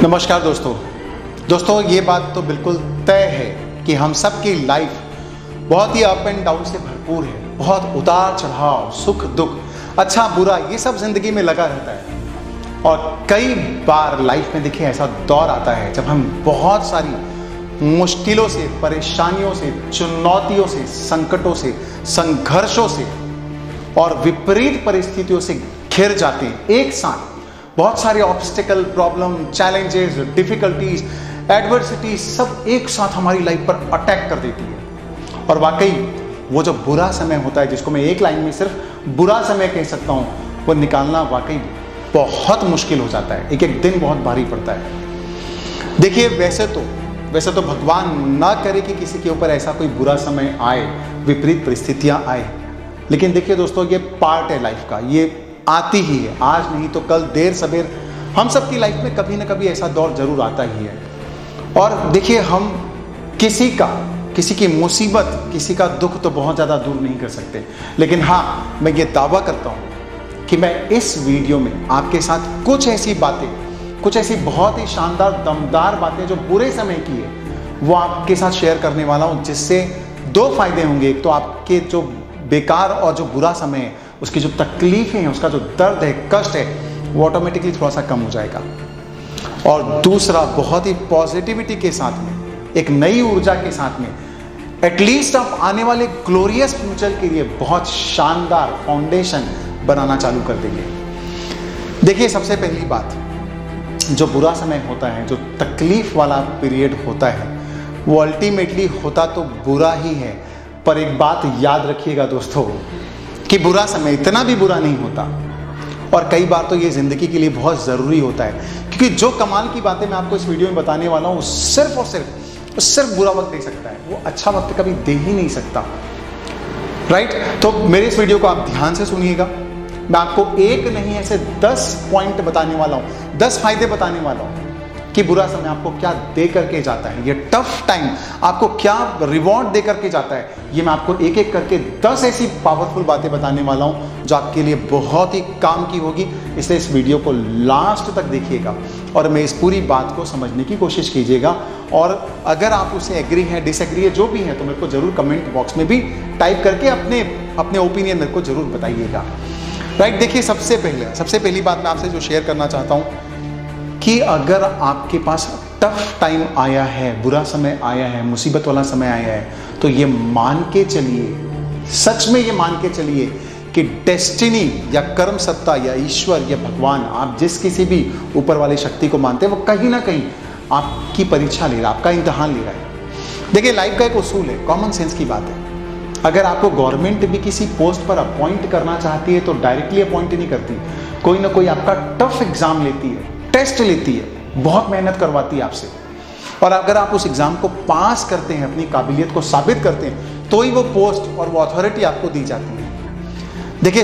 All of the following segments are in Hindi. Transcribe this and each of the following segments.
नमस्कार दोस्तों ये बात तो बिल्कुल तय है कि हम सब की लाइफ बहुत ही अप एंड डाउन से भरपूर है। बहुत उतार चढ़ाव, सुख दुख, अच्छा बुरा, ये सब जिंदगी में लगा रहता है। और कई बार लाइफ में देखिए ऐसा दौर आता है जब हम बहुत सारी मुश्किलों से, परेशानियों से, चुनौतियों से, संकटों से, संघर्षों से और विपरीत परिस्थितियों से घिर जाते हैं। एक साथ बहुत सारे obstacle, problem, challenges, difficulties, adversity सब एक साथ हमारी लाइफ पर अटैक कर देती है। और वाकई वो जो बुरा समय होता है, जिसको मैं एक लाइन में सिर्फ बुरा समय कह सकता हूँ, वो निकालना वाकई बहुत मुश्किल हो जाता है। एक एक दिन बहुत भारी पड़ता है। देखिए वैसे तो भगवान ना करे कि किसी के ऊपर ऐसा कोई बुरा समय आए, विपरीत परिस्थितियां आए, लेकिन देखिए दोस्तों ये पार्ट है लाइफ का, ये आती ही है। आज नहीं तो कल, देर सबेर हम सब की लाइफ में कभी ना कभी ऐसा दौर जरूर आता ही है। और देखिए हम किसी की मुसीबत, किसी का दुख तो बहुत ज़्यादा दूर नहीं कर सकते, लेकिन हाँ मैं ये दावा करता हूँ कि मैं इस वीडियो में आपके साथ कुछ ऐसी बहुत ही शानदार, दमदार बातें जो बुरे समय की है वो आपके साथ शेयर करने वाला हूँ, जिससे दो फायदे होंगे। एक तो आपके जो बेकार और जो बुरा समय है उसकी जो तकलीफें हैं, उसका जो दर्द है, कष्ट है, वो ऑटोमेटिकली थोड़ा सा कम हो जाएगा। और दूसरा, बहुत ही पॉजिटिविटी के साथ में, एक नई ऊर्जा के साथ में, एटलीस्ट आप आने वाले ग्लोरियस फ्यूचर के लिए बहुत शानदार फाउंडेशन बनाना चालू कर देंगे। देखिए सबसे पहली बात, जो बुरा समय होता है, जो तकलीफ वाला पीरियड होता है, वो अल्टीमेटली होता तो बुरा ही है। पर एक बात याद रखिएगा दोस्तों कि बुरा समय इतना भी बुरा नहीं होता, और कई बार तो ये ज़िंदगी के लिए बहुत ज़रूरी होता है। क्योंकि जो कमाल की बातें मैं आपको इस वीडियो में बताने वाला हूँ, सिर्फ और सिर्फ बुरा वक्त दे सकता है, वो अच्छा वक्त कभी दे ही नहीं सकता। राइट? तो मेरे इस वीडियो को आप ध्यान से सुनिएगा। मैं आपको एक नहीं ऐसे 10 पॉइंट बताने वाला हूँ, 10 फायदे बताने वाला हूँ कि बुरा समय आपको क्या दे करके जाता है, ये टफ टाइम आपको क्या रिवॉर्ड दे करके जाता है। ये मैं आपको एक एक करके 10 ऐसी पावरफुल बातें बताने वाला हूँ जो आपके लिए बहुत ही काम की होगी। इसलिए इस वीडियो को लास्ट तक देखिएगा और मैं इस पूरी बात को समझने की कोशिश कीजिएगा। और अगर आप उससे एग्री हैं, डिसएग्री है, जो भी है, तो मेरे को जरूर कमेंट बॉक्स में भी टाइप करके अपने ओपिनियन मेरे को जरूर बताइएगा। राइट? देखिए सबसे पहली बात मैं आपसे जो शेयर करना चाहता हूँ कि अगर आपके पास टफ टाइम आया है, बुरा समय आया है, मुसीबत वाला समय आया है, तो ये मान के चलिए, सच में ये मान के चलिए कि डेस्टिनी या कर्म सत्ता या ईश्वर या भगवान, आप जिस किसी भी ऊपर वाली शक्ति को मानते हैं, वो कहीं ना कहीं आपकी परीक्षा ले रहा है, आपका इम्तिहान ले रहा है। देखिए लाइफ का एक उसूल है, कॉमन सेंस की बात है। अगर आपको गवर्नमेंट भी किसी पोस्ट पर अपॉइंट करना चाहती है तो डायरेक्टली अपॉइंट नहीं करती, कोई ना कोई आपका टफ एग्जाम लेती है, टेस्ट लेती है, बहुत मेहनत करवाती है आपसे। और अगर आप उस एग्जाम को पास करते हैं, अपनी काबिलियत को साबित करते हैं, तो ही वो पोस्ट और वो अथॉरिटी आपको दी जाती है। देखिए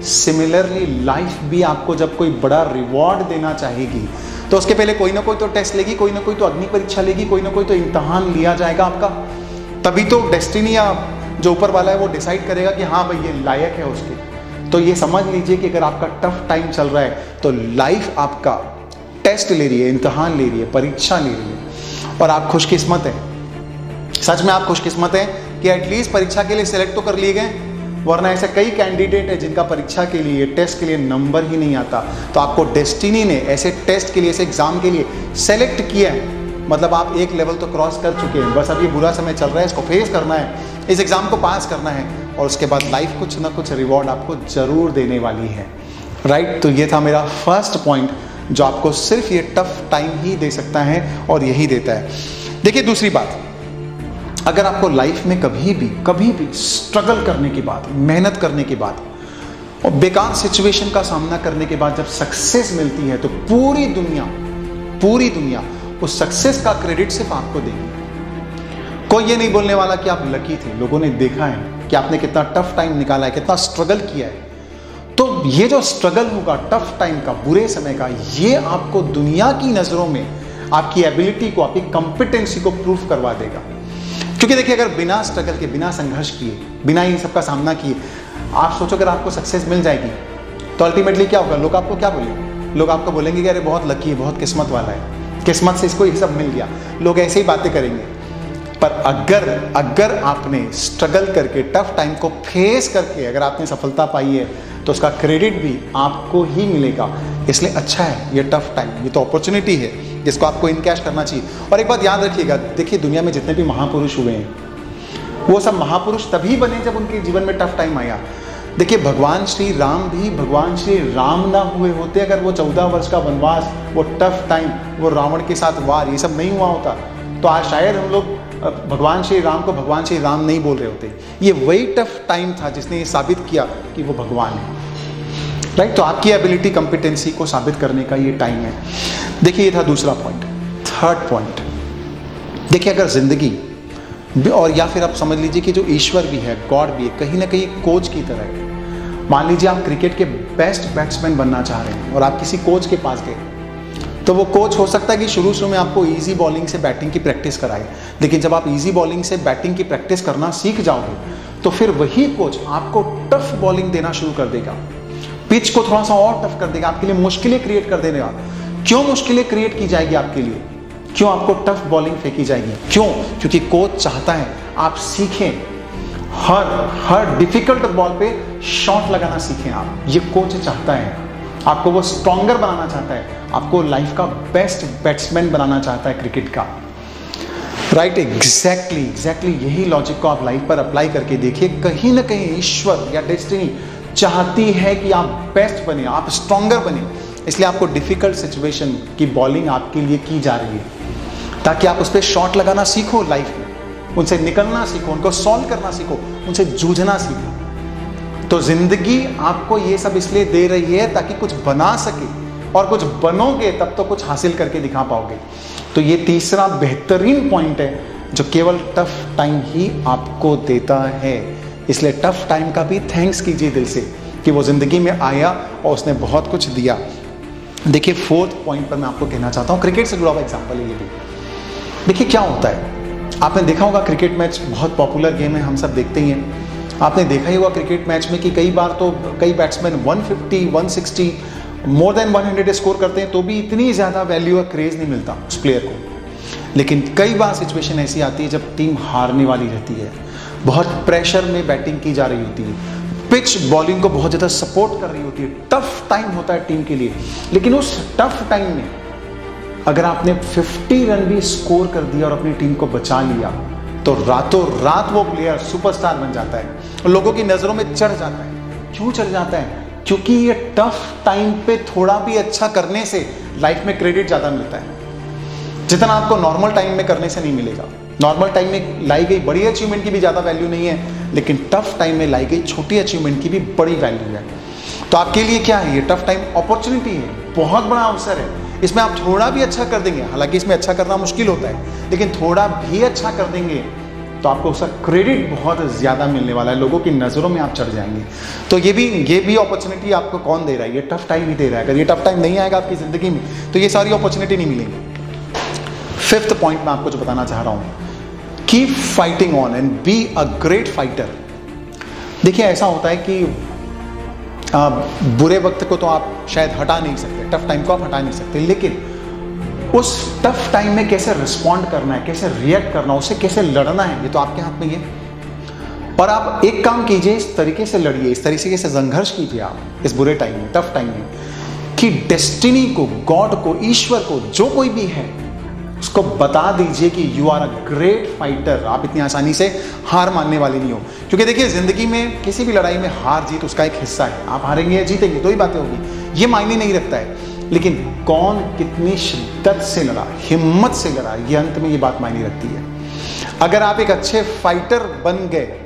सिमिलरली लाइफ भी आपको जब कोई बड़ा रिवॉर्ड देना चाहेगी तो उसके पहले कोई ना कोई तो टेस्ट लेगी, कोई ना कोई तो अग्नि परीक्षा लेगी, कोई ना कोई तो इम्तहान लिया जाएगा आपका। तभी तो डेस्टिनी या जो ऊपर वाला है वो डिसाइड करेगा कि हाँ भाई ये लायक है उसके। तो ये समझ लीजिए कि अगर आपका टफ टाइम चल रहा है तो लाइफ आपका टेस्ट ले रही है, इम्तिहान ले रही है, परीक्षा ले रही है। और आप खुशकिस्मत हैं, सच में आप खुशकिस्मत हैं कि एटलीस्ट परीक्षा के लिए सिलेक्ट तो कर लिए गए, वरना ऐसे कई कैंडिडेट हैं जिनका परीक्षा के लिए, टेस्ट के लिए नंबर ही नहीं आता। तो आपको डेस्टिनी ने ऐसे टेस्ट के लिए, ऐसे एग्जाम के लिए सेलेक्ट किया है, मतलब आप एक लेवल तो क्रॉस कर चुके हैं। बस अब ये बुरा समय चल रहा है, इसको फेस करना है, इस एग्ज़ाम को पास करना है, और उसके बाद लाइफ कुछ ना कुछ रिवॉर्ड आपको ज़रूर देने वाली है। राइट? तो ये था मेरा फर्स्ट पॉइंट जो आपको सिर्फ ये टफ टाइम ही दे सकता है और यही देता है। देखिए दूसरी बात, अगर आपको लाइफ में कभी भी स्ट्रगल करने के बाद, मेहनत करने के बाद और बेकार सिचुएशन का सामना करने के बाद जब सक्सेस मिलती है, तो पूरी दुनिया उस सक्सेस का क्रेडिट सिर्फ आपको देगी। कोई ये नहीं बोलने वाला कि आप लकी थे, लोगों ने देखा है कि आपने कितना टफ टाइम निकाला है, कितना स्ट्रगल किया है। तो ये जो स्ट्रगल होगा टफ टाइम का, बुरे समय का, ये आपको दुनिया की नज़रों में आपकी एबिलिटी को, आपकी कॉम्पिटेंसी को प्रूफ करवा देगा। क्योंकि देखिए अगर बिना स्ट्रगल के, बिना संघर्ष किए, बिना इन सब का सामना किए आप सोचो अगर आपको सक्सेस मिल जाएगी तो अल्टीमेटली क्या होगा, लोग आपको क्या बोलेंगे? लोग आपको बोलेंगे कि अरे बहुत लकी है, बहुत किस्मत वाला है, किस्मत से इसको ये सब मिल गया। लोग ऐसे ही बातें करेंगे। पर अगर आपने स्ट्रगल करके टफ टाइम को फेस करके अगर आपने सफलता पाई है तो उसका क्रेडिट भी आपको ही मिलेगा। इसलिए अच्छा है ये टफ टाइम, ये तो अपॉर्चुनिटी है जिसको आपको इनकैश करना चाहिए। और एक बात याद रखिएगा, देखिए दुनिया में जितने भी महापुरुष हुए हैं वो सब महापुरुष तभी बने जब उनके जीवन में टफ टाइम आया। देखिए भगवान श्री राम भी भगवान श्री राम ना हुए होते अगर वो 14 वर्ष का वनवास, वो टफ टाइम, वो रावण के साथ वार, ये सब नहीं हुआ होता तो आज शायद हम लोग भगवान श्री राम को भगवान श्री राम नहीं बोल रहे होते। ये वही टफ टाइम था जिसने ये साबित किया कि वो भगवान है, राइट। तो आपकी एबिलिटी, कॉम्पिटेंसी को साबित करने का ये टाइम है। देखिए ये था दूसरा पॉइंट। थर्ड पॉइंट, देखिए अगर जिंदगी और या फिर आप समझ लीजिए कि जो ईश्वर भी है, गॉड भी है, कहीं ना कहीं कोच की तरह है। मान लीजिए आप क्रिकेट के बेस्ट बैट्समैन बनना चाह रहे हैं और आप किसी कोच के पास गए, तो वो कोच हो सकता है कि शुरू में आपको इजी बॉलिंग से बैटिंग की प्रैक्टिस कराए, लेकिन जब आप इजी बॉलिंग से बैटिंग की प्रैक्टिस करना सीख जाओगे तो फिर वही कोच आपको टफ बॉलिंग देना शुरू कर देगा, पिच को थोड़ा सा और टफ कर देगा, आपके लिए मुश्किलें क्रिएट कर देगा। क्यों मुश्किलें क्रिएट की जाएगी आपके लिए? क्यों आपको टफ बॉलिंग फेंकी जाएगी? क्यों? क्योंकि कोच चाहता है आप सीखें, हर डिफिकल्ट बॉल पे शॉट लगाना सीखें आप। ये कोच चाहता है, आपको वो स्ट्रॉन्गर बनाना चाहता है, आपको लाइफ का बेस्ट बैट्समैन बनाना चाहता है क्रिकेट का, राइट। एग्जैक्टली यही लॉजिक को आप लाइफ पर अप्लाई करके देखिए। कहीं ना कहीं ईश्वर या डेस्टिनी चाहती है कि आप बेस्ट बने, आप स्ट्रॉन्गर बने, इसलिए आपको डिफिकल्ट सिचुएशन की बॉलिंग आपके लिए की जा रही है ताकि आप उस पर शॉट लगाना सीखो, लाइफ में उनसे निकलना सीखो, उनको सॉल्व करना सीखो, उनसे जूझना सीखो। तो जिंदगी आपको ये सब इसलिए दे रही है ताकि कुछ बना सके, और कुछ बनोगे तब तो कुछ हासिल करके दिखा पाओगे। तो ये तीसरा बेहतरीन पॉइंट है जो केवल टफ टाइम ही आपको देता है। इसलिए टफ टाइम का भी थैंक्स कीजिए दिल से कि वो जिंदगी में आया और उसने बहुत कुछ दिया। देखिए फोर्थ पॉइंट पर मैं आपको कहना चाहता हूँ, क्रिकेट से जुड़ा हुआ एग्जाम्पल है ये भी। देखिए क्या होता है, आपने देखा होगा क्रिकेट मैच बहुत पॉपुलर गेम है, हम सब देखते ही हैं। आपने देखा ही होगा क्रिकेट मैच में कि कई बार तो कई बैट्समैन 150, 160, मोर देन 100 स्कोर करते हैं तो भी इतनी ज़्यादा वैल्यू और क्रेज़ नहीं मिलता उस प्लेयर को। लेकिन कई बार सिचुएशन ऐसी आती है जब टीम हारने वाली रहती है, बहुत प्रेशर में बैटिंग की जा रही होती है, पिच बॉलिंग को बहुत ज़्यादा सपोर्ट कर रही होती है, टफ टाइम होता है टीम के लिए। लेकिन उस टफ टाइम में अगर आपने 50 रन भी स्कोर कर दिया और अपनी टीम को बचा लिया तो रातों रात वो प्लेयर सुपरस्टार बन जाता है और लोगों की नज़रों में चढ़ जाता है। क्यों चढ़ जाता है? क्योंकि ये टफ टाइम पे थोड़ा भी अच्छा करने से लाइफ में क्रेडिट ज़्यादा मिलता है, जितना आपको नॉर्मल टाइम में करने से नहीं मिलेगा। नॉर्मल टाइम में लाई गई बड़ी अचीवमेंट की भी ज़्यादा वैल्यू नहीं है, लेकिन टफ टाइम में लाई गई छोटी अचीवमेंट की भी बड़ी वैल्यू है। तो आपके लिए क्या है, ये टफ टाइम अपॉर्चुनिटी है, बहुत बड़ा अवसर है। इसमें आप थोड़ा भी अच्छा कर देंगे, हालांकि इसमें अच्छा करना मुश्किल होता है, लेकिन थोड़ा भी अच्छा कर देंगे तो आपको उसका क्रेडिट बहुत ज़्यादा मिलने वाला है, लोगों की नज़रों में आप चढ़ जाएंगे। तो ये भी अपॉर्चुनिटी आपको कौन दे रहा है? ये टफ टाइम ही दे रहा है। अगर ये टफ टाइम नहीं आएगा आपकी ज़िंदगी में तो ये सारी अपॉर्चुनिटी नहीं मिलेंगी। फिफ्थ पॉइंट मैं आपको जो बताना चाह रहा हूँ, keep fighting on and be a great fighter. देखिए ऐसा होता है कि बुरे वक्त को तो आप शायद हटा नहीं सकते, टफ टाइम को आप हटा नहीं सकते, लेकिन उस टफ टाइम में कैसे रिस्पॉन्ड करना है, कैसे रिएक्ट करना है, उससे कैसे लड़ना है, ये तो आपके हाथ में ही है। और आप एक काम कीजिए, इस तरीके से लड़िए, इस तरीके से संघर्ष कीजिए आप इस बुरे टाइम में, टफ टाइम में, कि डेस्टिनी को, गॉड को, ईश्वर को, जो कोई भी है उसको बता दीजिए कि you are a great fighter. आप इतनी आसानी से हार मानने वाले नहीं हो, क्योंकि देखिए जिंदगी में किसी भी लड़ाई में हार जीत उसका एक हिस्सा है। आप हारेंगे या जीतेंगे दो ही बातें होगी, ये मायने नहीं रखता है, लेकिन कौन कितनी शिद्दत से लड़ा, हिम्मत से लड़ा, ये अंत में ये बात मायने रखती है। अगर आप एक अच्छे फाइटर बन गए,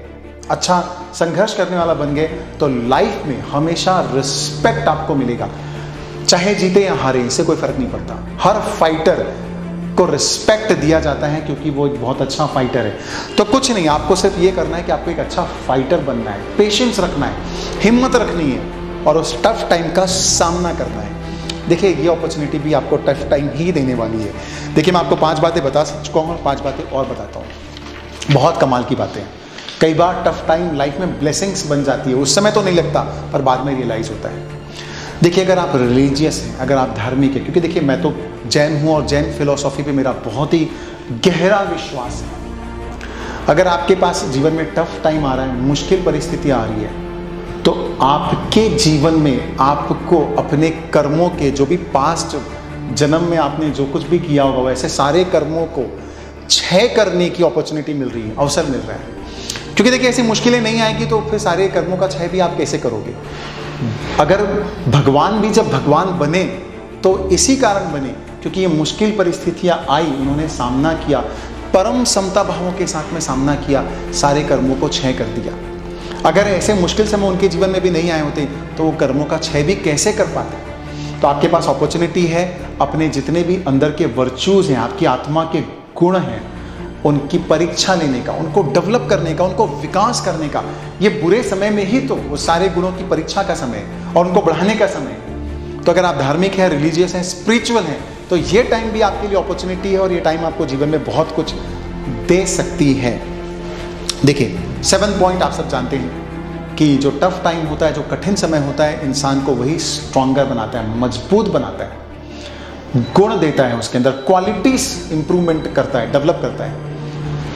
अच्छा संघर्ष करने वाला बन गए, तो लाइफ में हमेशा रिस्पेक्ट आपको मिलेगा, चाहे जीते या हारे, इससे कोई फर्क नहीं पड़ता। हर फाइटर को रिस्पेक्ट दिया जाता है क्योंकि वो एक बहुत अच्छा फाइटर है। तो कुछ नहीं, आपको सिर्फ ये करना है कि आपको एक अच्छा फाइटर बनना है, पेशेंस रखना है, हिम्मत रखनी है और उस टफ टाइम का सामना करना है। देखिए ये अपॉर्चुनिटी भी आपको टफ टाइम ही देने वाली है। देखिए मैं आपको 5 बातें बता चुका हूँ और 5 बातें और बताता हूँ, बहुत कमाल की बातें हैं। कई बार टफ टाइम लाइफ में ब्लेसिंग्स बन जाती है, उस समय तो नहीं लगता पर बाद में रियलाइज होता है। देखिए, अगर आप रिलीजियस हैं, अगर आप धार्मिक हैं, क्योंकि देखिए मैं तो जैन हूँ और जैन फिलॉसफी पे मेरा बहुत ही गहरा विश्वास है। अगर आपके पास जीवन में टफ टाइम आ रहा है, मुश्किल परिस्थिति आ रही है, तो आपके जीवन में आपको अपने कर्मों के, जो भी पास्ट जन्म में आपने जो कुछ भी किया होगा, वैसे सारे कर्मों को क्षय करने की अपॉर्चुनिटी मिल रही है, अवसर मिल रहा है। क्योंकि देखिए ऐसी मुश्किलें नहीं आएगी तो फिर सारे कर्मों का क्षय भी आप कैसे करोगे। अगर भगवान भी जब भगवान बने तो इसी कारण बने क्योंकि ये मुश्किल परिस्थितियां आई, उन्होंने सामना किया, परम समता भावों के साथ में सामना किया, सारे कर्मों को क्षय कर दिया। अगर ऐसे मुश्किल समय उनके जीवन में भी नहीं आए होते तो वो कर्मों का क्षय भी कैसे कर पाते। तो आपके पास अपॉर्चुनिटी है अपने जितने भी अंदर के वर्च्यूज हैं, आपकी आत्मा के गुण हैं, उनकी परीक्षा लेने का, उनको डेवलप करने का, उनको विकास करने का। ये बुरे समय में ही तो वो सारे गुणों की परीक्षा का समय है और उनको बढ़ाने का समय है। तो अगर आप धार्मिक हैं, रिलीजियस हैं, स्पिरिचुअल हैं, तो ये टाइम भी आपके लिए अपॉर्चुनिटी है और ये टाइम आपको जीवन में बहुत कुछ दे सकती है। देखिए 7 पॉइंट आप सब जानते हैं कि जो टफ टाइम होता है, जो कठिन समय होता है, इंसान को वही स्ट्रॉन्गर बनाता है, मजबूत बनाता है, गुण देता है, उसके अंदर क्वालिटीज इंप्रूवमेंट करता है, डेवलप करता है।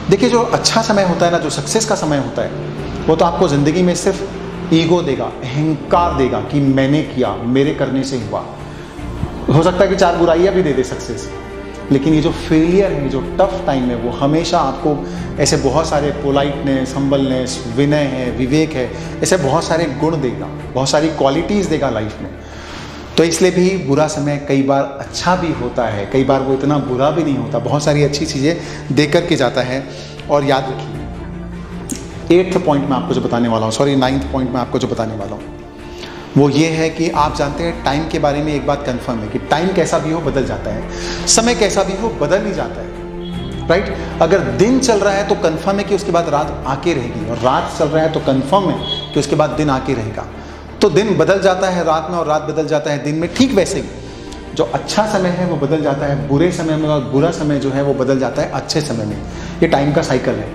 देखिए जो अच्छा समय होता है ना, जो सक्सेस का समय होता है, वो तो आपको जिंदगी में सिर्फ ईगो देगा, अहंकार देगा कि मैंने किया, मेरे करने से हुआ। हो सकता है कि 4 बुराइयां भी दे दे सक्सेस, लेकिन ये जो फेलियर है, जो टफ टाइम है, वो हमेशा आपको ऐसे बहुत सारे पोलाइटनेस, हम्बलनेस, विनय है, विवेक है, ऐसे बहुत सारे गुण देगा, बहुत सारी क्वालिटीज़ देगा लाइफ में। तो इसलिए भी बुरा समय कई बार अच्छा भी होता है, कई बार वो इतना बुरा भी नहीं होता, बहुत सारी अच्छी चीज़ें दे करके जाता है। और याद रखिए 8th पॉइंट में आपको जो बताने वाला हूँ, 9th पॉइंट में आपको जो बताने वाला हूँ, वो ये है कि आप जानते हैं टाइम के बारे में एक बात कंफर्म है कि टाइम कैसा भी हो बदल जाता है, समय कैसा भी हो बदल ही जाता है, राइट। अगर दिन चल रहा है तो कंफर्म है कि उसके बाद रात आके रहेगी, और रात चल रहा है तो कंफर्म है कि उसके बाद दिन आके रहेगा। तो दिन बदल जाता है रात में और रात बदल जाता है दिन में। ठीक वैसे ही जो अच्छा समय है वो बदल जाता है बुरे समय में, और बुरा समय जो है वो बदल जाता है अच्छे समय में। ये टाइम का साइकिल है।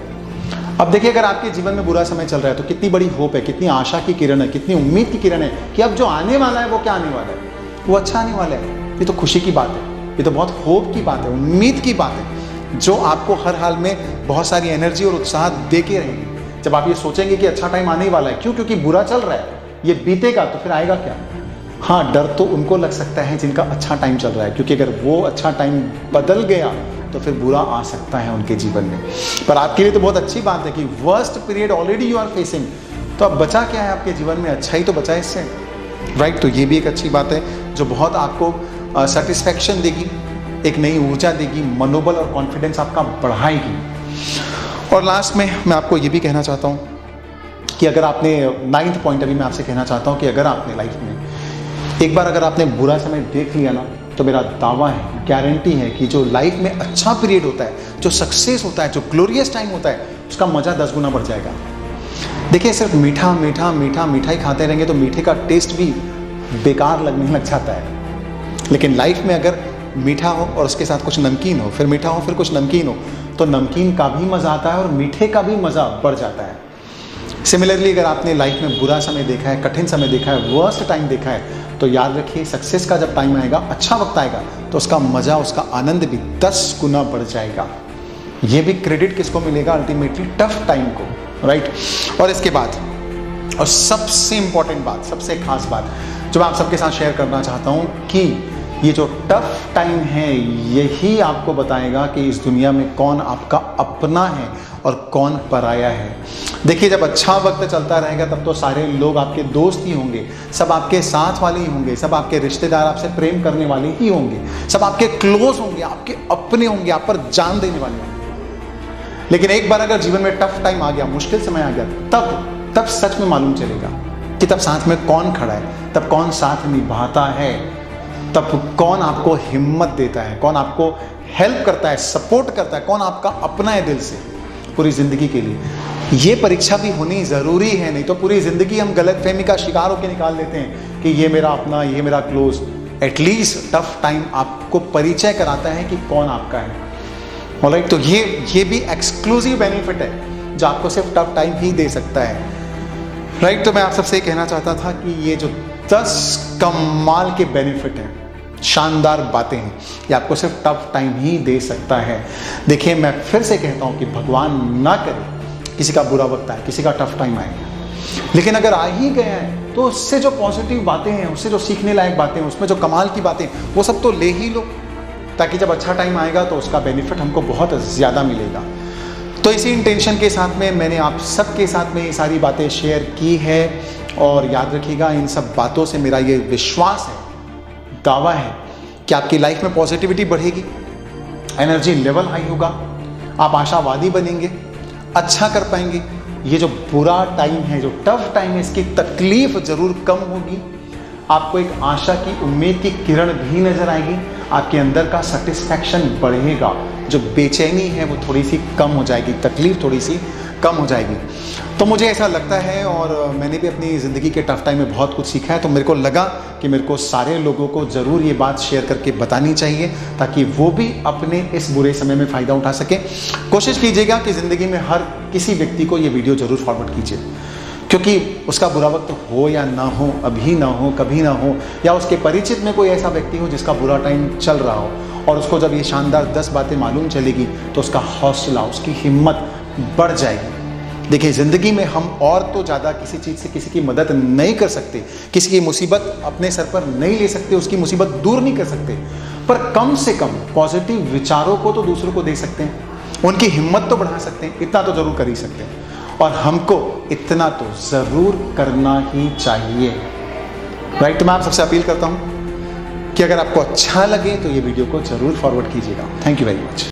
अब देखिए अगर आपके जीवन में बुरा समय चल रहा है तो कितनी बड़ी होप है, कितनी आशा की किरण है, कितनी उम्मीद की किरण है कि अब जो आने वाला है वो क्या आने वाला है, वो अच्छा आने वाला है। ये तो खुशी की बात है, ये तो बहुत होप की बात है, उम्मीद की बात है, जो आपको हर हाल में बहुत सारी एनर्जी और उत्साह दे के रहेगी। जब आप ये सोचेंगे कि अच्छा टाइम आने वाला है, क्यों? क्योंकि बुरा चल रहा है, ये बीतेगा तो फिर आएगा क्या। हाँ, डर तो उनको लग सकता है जिनका अच्छा टाइम चल रहा है, क्योंकि अगर वो अच्छा टाइम बदल गया तो फिर बुरा आ सकता है उनके जीवन में। पर आपके लिए तो बहुत अच्छी बात है कि worst period already you are facing, तो अब बचा क्या है आपके जीवन में, अच्छा ही तो बचा है इससे, राइट। तो ये भी एक अच्छी बात है जो बहुत आपको सेटिस्फैक्शन देगी, एक नई ऊर्जा देगी, मनोबल और कॉन्फिडेंस आपका बढ़ाएगी। और लास्ट में मैं आपको ये भी कहना चाहता हूँ कि अगर आपने 9th पॉइंट अभी मैं आपसे कहना चाहता हूँ कि अगर आपने लाइफ में एक बार अगर आपने बुरा समय देख लिया ना, तो मेरा दावा है, गारंटी है कि जो लाइफ में अच्छा पीरियड होता है, जो सक्सेस होता है, जो ग्लोरियस टाइम होता है, उसका मज़ा 10 गुना बढ़ जाएगा। देखिए सिर्फ मीठा मीठा मीठा मीठा ही खाते रहेंगे तो मीठे का टेस्ट भी बेकार लगने लग जाता है। लेकिन लाइफ में अगर मीठा हो और उसके साथ कुछ नमकीन हो, फिर मीठा हो, फिर कुछ नमकीन हो, तो नमकीन का भी मज़ा आता है और मीठे का भी मज़ा बढ़ जाता है। सिमिलरली अगर आपने लाइफ में बुरा समय देखा है, कठिन समय देखा है, वर्स्ट टाइम देखा है, तो याद रखिए सक्सेस का जब टाइम आएगा, अच्छा वक्त आएगा, तो उसका मज़ा, उसका आनंद भी 10 गुना बढ़ जाएगा। ये भी क्रेडिट किसको मिलेगा? अल्टीमेटली टफ टाइम को, राइट। और इसके बाद और सबसे इंपॉर्टेंट बात, सबसे खास बात जो मैं आप सबके साथ शेयर करना चाहता हूँ कि ये जो टफ टाइम है यही आपको बताएगा कि इस दुनिया में कौन आपका अपना है और कौन पराया है। देखिए जब अच्छा वक्त चलता रहेगा तब तो सारे लोग आपके दोस्त ही होंगे, सब आपके साथ वाले ही होंगे, सब आपके रिश्तेदार आपसे प्रेम करने वाले ही होंगे, सब आपके क्लोज होंगे, आपके अपने होंगे, आप पर जान देने वाले होंगे। लेकिन एक बार अगर जीवन में टफ टाइम आ गया, मुश्किल समय आ गया, तब सच में मालूम चलेगा कि तब साथ में कौन खड़ा है, तब कौन साथ निभाता है, तब कौन आपको हिम्मत देता है, कौन आपको हेल्प करता है, सपोर्ट करता है, कौन आपका अपना है दिल से पूरी जिंदगी के लिए। ये परीक्षा भी होनी ज़रूरी है, नहीं तो पूरी ज़िंदगी हम गलतफहमी का शिकार होकर निकाल देते हैं कि ये मेरा अपना, ये मेरा क्लोज। एटलीस्ट टफ टाइम आपको परिचय कराता है कि कौन आपका है, ऑलराइट। तो ये भी एक्सक्लूसिव बेनिफिट है जो आपको सिर्फ टफ टाइम ही दे सकता है, राइट। तो मैं आप सबसे कहना चाहता था कि ये जो 10 कमाल के बेनिफिट हैं, शानदार बातें हैं। ये आपको सिर्फ टफ टाइम ही दे सकता है। देखिए, मैं फिर से कहता हूं कि भगवान ना करे किसी का बुरा वक्त आए, किसी का टफ टाइम आए, लेकिन अगर आ ही गया है तो उससे जो पॉजिटिव बातें हैं, उससे जो सीखने लायक बातें हैं, उसमें जो कमाल की बातें, वो सब तो ले ही लो, ताकि जब अच्छा टाइम आएगा तो उसका बेनिफिट हमको बहुत ज़्यादा मिलेगा। तो इसी इंटेंशन के साथ में मैंने आप सबके साथ में ये सारी बातें शेयर की है। और याद रखिएगा, इन सब बातों से मेरा ये विश्वास है, दावा है कि आपकी लाइफ में पॉजिटिविटी बढ़ेगी, एनर्जी लेवल हाई होगा, आप आशावादी बनेंगे, अच्छा कर पाएंगे। ये जो बुरा टाइम है, जो टफ टाइम है, इसकी तकलीफ जरूर कम होगी। आपको एक आशा की, उम्मीद की किरण भी नजर आएगी। आपके अंदर का सेटिस्फैक्शन बढ़ेगा, जो बेचैनी है वो थोड़ी सी कम हो जाएगी, तकलीफ थोड़ी सी कम हो जाएगी। तो मुझे ऐसा लगता है, और मैंने भी अपनी ज़िंदगी के टफ टाइम में बहुत कुछ सीखा है, तो मेरे को लगा कि मेरे को सारे लोगों को ज़रूर ये बात शेयर करके बतानी चाहिए, ताकि वो भी अपने इस बुरे समय में फ़ायदा उठा सकें। कोशिश कीजिएगा कि ज़िंदगी में हर किसी व्यक्ति को ये वीडियो ज़रूर फॉरवर्ड कीजिए, क्योंकि उसका बुरा वक्त हो या ना हो, अभी ना हो, कभी ना हो, या उसके परिचित में कोई ऐसा व्यक्ति हो जिसका बुरा टाइम चल रहा हो, और उसको जब ये शानदार 10 बातें मालूम चलेगी तो उसका हौसला, उसकी हिम्मत बढ़ जाएगी। देखिए, ज़िंदगी में हम और तो ज़्यादा किसी चीज़ से किसी की मदद नहीं कर सकते, किसी की मुसीबत अपने सर पर नहीं ले सकते, उसकी मुसीबत दूर नहीं कर सकते, पर कम से कम पॉजिटिव विचारों को तो दूसरों को दे सकते हैं, उनकी हिम्मत तो बढ़ा सकते हैं। इतना तो ज़रूर कर ही सकते हैं, और हमको इतना तो ज़रूर करना ही चाहिए, राइट। तो मैं आप सबसे अपील करता हूँ कि अगर आपको अच्छा लगे तो ये वीडियो को ज़रूर फॉरवर्ड कीजिएगा। Thank you very much.